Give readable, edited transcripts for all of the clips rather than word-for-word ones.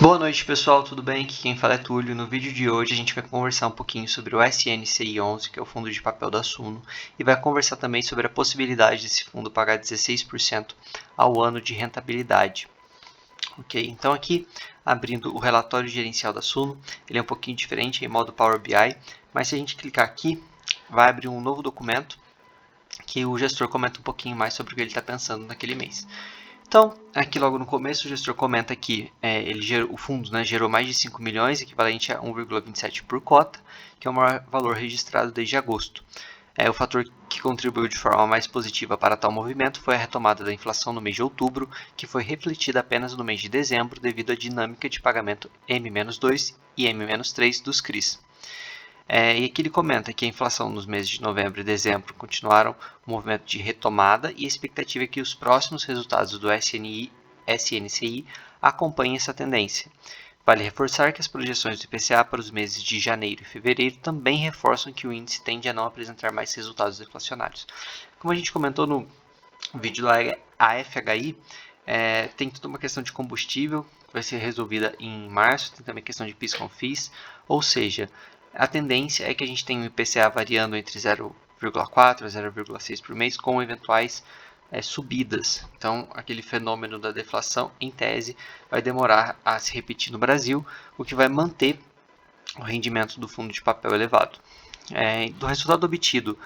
Boa noite, pessoal, tudo bem? Aqui quem fala é Túlio. No vídeo de hoje a gente vai conversar um pouquinho sobre o SNCI 11, que é o fundo de papel da Suno, e vai conversar também sobre a possibilidade desse fundo pagar 16% ao ano de rentabilidade. Ok, então aqui abrindo o relatório gerencial da Suno, ele é um pouquinho diferente em modo Power BI, mas se a gente clicar aqui, vai abrir um novo documento que o gestor comenta um pouquinho mais sobre o que ele está pensando naquele mês. Então, aqui logo no começo, o gestor comenta que o fundo gerou mais de 5 milhões, equivalente a 1,27 por cota, que é o maior valor registrado desde agosto. O fator que contribuiu de forma mais positiva para tal movimento foi a retomada da inflação no mês de outubro, que foi refletida apenas no mês de dezembro devido à dinâmica de pagamento M-2 e M-3 dos CRIs. E aqui ele comenta que a inflação nos meses de novembro e dezembro continuaram um movimento de retomada e a expectativa é que os próximos resultados do SNCI acompanhem essa tendência. Vale reforçar que as projeções do IPCA para os meses de janeiro e fevereiro também reforçam que o índice tende a não apresentar mais resultados deflacionários. Como a gente comentou no vídeo da AFHI, tem toda uma questão de combustível que vai ser resolvida em março, tem também questão de PIS/COFINS, ou seja, a tendência é que a gente tenha o IPCA variando entre 0,4 a 0,6 por mês, com eventuais subidas. Então, aquele fenômeno da deflação, em tese, vai demorar a se repetir no Brasil, o que vai manter o rendimento do fundo de papel elevado. Do resultado obtido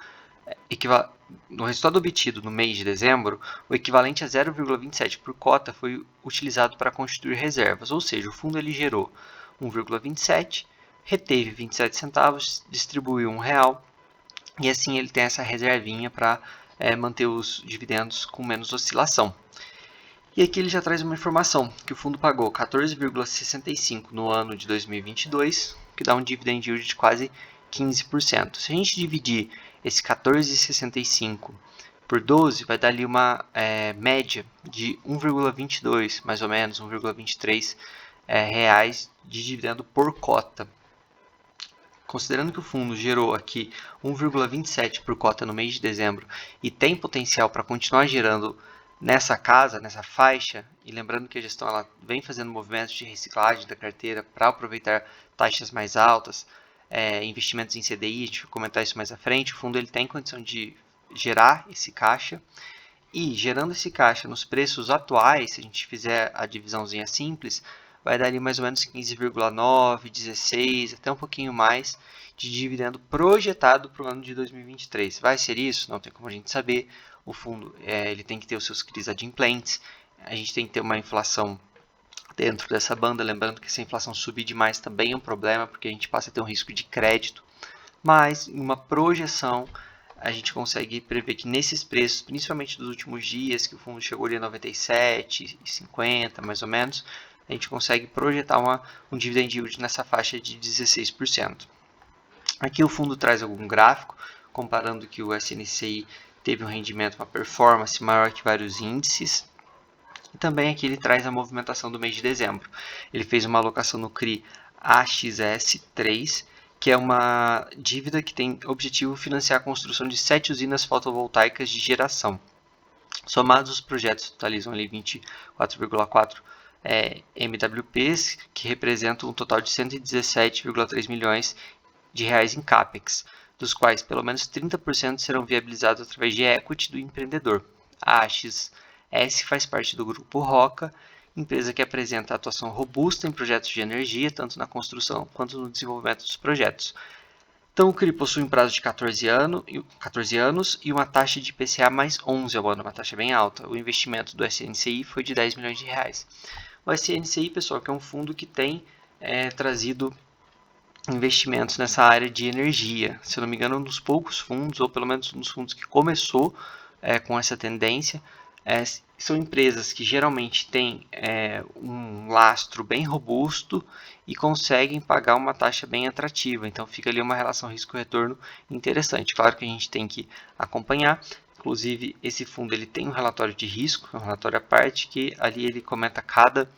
no mês de dezembro, o equivalente a 0,27 por cota foi utilizado para constituir reservas, ou seja, o fundo ele gerou 1,27, reteve 27 centavos, distribuiu R$1 e assim ele tem essa reservinha para manter os dividendos com menos oscilação. E aqui ele já traz uma informação, que o fundo pagou 14,65 no ano de 2022, que dá um dividend yield de quase 15%. Se a gente dividir esse 14,65 por 12, vai dar ali uma média de 1,22, mais ou menos, 1,23 reais de dividendo por cota. Considerando que o fundo gerou aqui 1,27 por cota no mês de dezembro e tem potencial para continuar gerando nessa casa, nessa faixa, e lembrando que a gestão ela vem fazendo movimentos de reciclagem da carteira para aproveitar taxas mais altas, investimentos em CDI, a gente vai comentar isso mais à frente, o fundo ele tem condição de gerar esse caixa, e gerando esse caixa nos preços atuais, se a gente fizer a divisãozinha simples, vai dar ali mais ou menos 15,9, 16, até um pouquinho mais de dividendo projetado para o ano de 2023. Vai ser isso? Não tem como a gente saber. O fundo ele tem que ter os seus CRIs adimplentes, a gente tem que ter uma inflação dentro dessa banda, lembrando que se a inflação subir demais também é um problema, porque a gente passa a ter um risco de crédito, mas em uma projeção a gente consegue prever que nesses preços, principalmente dos últimos dias, que o fundo chegou ali a 97,50 mais ou menos, a gente consegue projetar um dividend yield nessa faixa de 16%. Aqui o fundo traz algum gráfico, comparando que o SNCI teve um rendimento, uma performance maior que vários índices. E também aqui ele traz a movimentação do mês de dezembro. Ele fez uma alocação no CRI AXS3, que é uma dívida que tem objetivo financiar a construção de 7 usinas fotovoltaicas de geração. Somados, os projetos totalizam ali 24,4 MWPs, que representam um total de 117,3 milhões de reais em CAPEX, dos quais pelo menos 30% serão viabilizados através de equity do empreendedor. A AXS faz parte do grupo ROCA, empresa que apresenta atuação robusta em projetos de energia, tanto na construção quanto no desenvolvimento dos projetos. Então, o CRI possui um prazo de 14 anos e uma taxa de IPCA mais 11 ao ano, uma taxa bem alta. O investimento do SNCI foi de 10 milhões de reais. O SNCI, pessoal, que é um fundo que tem trazido investimentos nessa área de energia. Se eu não me engano, um dos poucos fundos, ou pelo menos um dos fundos que começou com essa tendência, são empresas que geralmente têm um lastro bem robusto e conseguem pagar uma taxa bem atrativa. Então fica ali uma relação risco-retorno interessante. Claro que a gente tem que acompanhar. Inclusive, esse fundo ele tem um relatório de risco, um relatório à parte, que ali ele comenta cada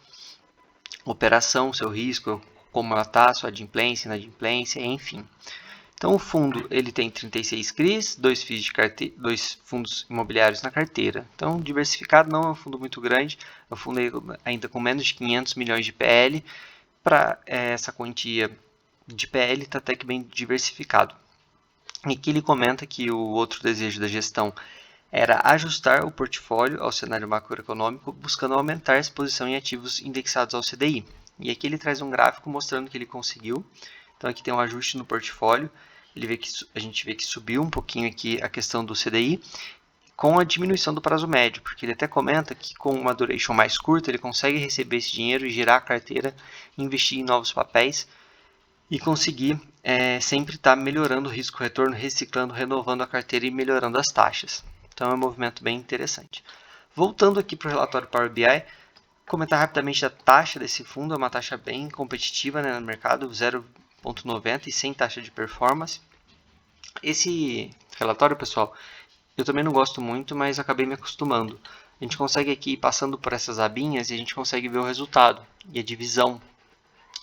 operação, seu risco, como ela está, sua adimplência, inadimplência, enfim. Então o fundo ele tem 36 CRIs, 2 FIIs de carteira, 2 fundos imobiliários na carteira. Então diversificado, não é um fundo muito grande, é um fundo ainda com menos de 500 milhões de PL. Para essa quantia de PL está até que bem diversificado. E aqui ele comenta que o outro desejo da gestão era ajustar o portfólio ao cenário macroeconômico, buscando aumentar a exposição em ativos indexados ao CDI. E aqui ele traz um gráfico mostrando que ele conseguiu. Então aqui tem um ajuste no portfólio. A gente vê que subiu um pouquinho aqui a questão do CDI com a diminuição do prazo médio, porque ele até comenta que com uma duration mais curta ele consegue receber esse dinheiro e girar a carteira, investir em novos papéis e conseguir sempre estar melhorando o risco-retorno, reciclando, renovando a carteira e melhorando as taxas. Então é um movimento bem interessante. Voltando aqui para o relatório Power BI, comentar rapidamente a taxa desse fundo, é uma taxa bem competitiva, né, no mercado, 0,90 e sem taxa de performance. Esse relatório, pessoal, eu também não gosto muito, mas acabei me acostumando. A gente consegue aqui, passando por essas abinhas, e a gente consegue ver o resultado e a divisão.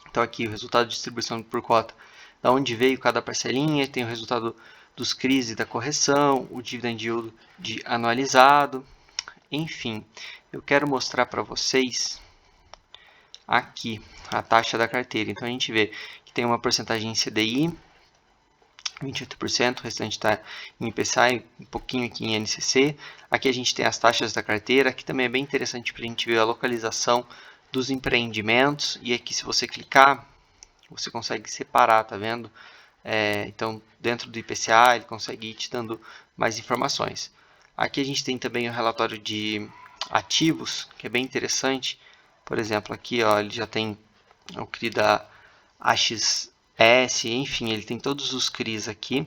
Então aqui o resultado de distribuição por cota, da onde veio cada parcelinha, tem o resultado dos CRIs e da correção, o dividend yield de anualizado, enfim. Eu quero mostrar para vocês aqui a taxa da carteira. Então a gente vê que tem uma porcentagem em CDI, 28%, o restante está em IPCA, um pouquinho aqui em NCC. Aqui a gente tem as taxas da carteira, aqui também é bem interessante para a gente ver a localização dos empreendimentos. E aqui, se você clicar, você consegue separar, tá vendo? Então, dentro do IPCA, ele consegue ir te dando mais informações. Aqui a gente tem também o relatório de ativos, que é bem interessante. Por exemplo, aqui ó, ele já tem o CRI da AXS, enfim, ele tem todos os CRIs aqui.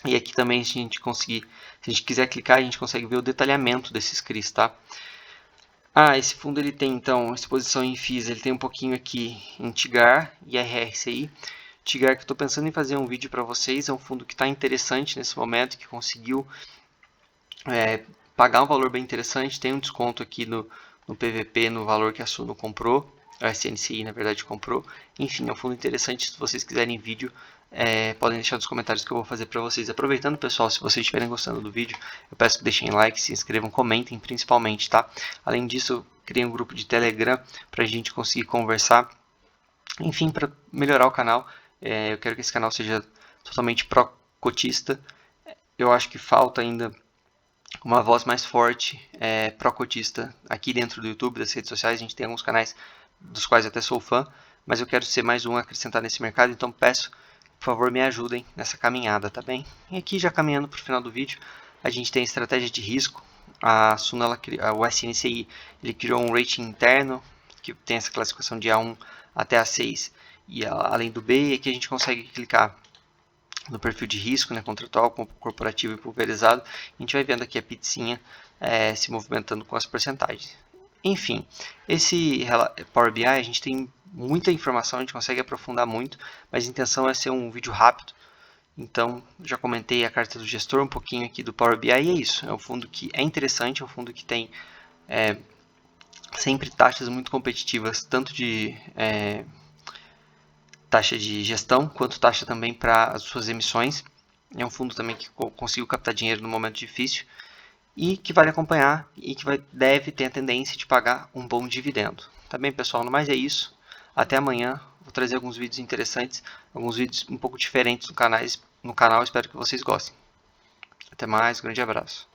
E aqui também, se a gente quiser clicar, a gente consegue ver o detalhamento desses CRIs, tá? Esse fundo ele tem então exposição em FIIs, ele tem um pouquinho aqui em TIGAR e RRCI. TIGAR que eu estou pensando em fazer um vídeo para vocês, é um fundo que está interessante nesse momento, que conseguiu pagar um valor bem interessante, tem um desconto aqui no PVP, no valor que a Suno comprou, a SNCI na verdade comprou. Enfim, é um fundo interessante, se vocês quiserem vídeo, podem deixar nos comentários que eu vou fazer para vocês. Aproveitando, pessoal, se vocês estiverem gostando do vídeo, eu peço que deixem like, se inscrevam, comentem principalmente, tá? Além disso, eu criei um grupo de Telegram para a gente conseguir conversar, enfim, para melhorar o canal. Eu quero que esse canal seja totalmente pró-cotista. Eu acho que falta ainda uma voz mais forte, pró-cotista aqui dentro do YouTube, das redes sociais. A gente tem alguns canais dos quais até sou fã, mas eu quero ser mais um a acrescentar nesse mercado, então peço, por favor, me ajudem nessa caminhada, tá bem? E aqui, já caminhando para o final do vídeo, a gente tem a estratégia de risco. A Suno, o SNCI, ele criou um rating interno, que tem essa classificação de A1 até A6, e além do B, e aqui a gente consegue clicar no perfil de risco, né, contratual, corporativo e pulverizado. A gente vai vendo aqui a pizzinha se movimentando com as porcentagens. Enfim, esse Power BI a gente tem muita informação, a gente consegue aprofundar muito, mas a intenção é ser um vídeo rápido. Então, já comentei a carta do gestor, um pouquinho aqui do Power BI, e é isso. É um fundo que é interessante, é um fundo que tem sempre taxas muito competitivas, tanto de taxa de gestão, quanto taxa também para as suas emissões. É um fundo também que conseguiu captar dinheiro no momento difícil e que vale acompanhar e que deve ter a tendência de pagar um bom dividendo. Tá bem, pessoal? No mais é isso. Até amanhã. Vou trazer alguns vídeos interessantes, alguns vídeos um pouco diferentes no canal. Espero que vocês gostem. Até mais, grande abraço.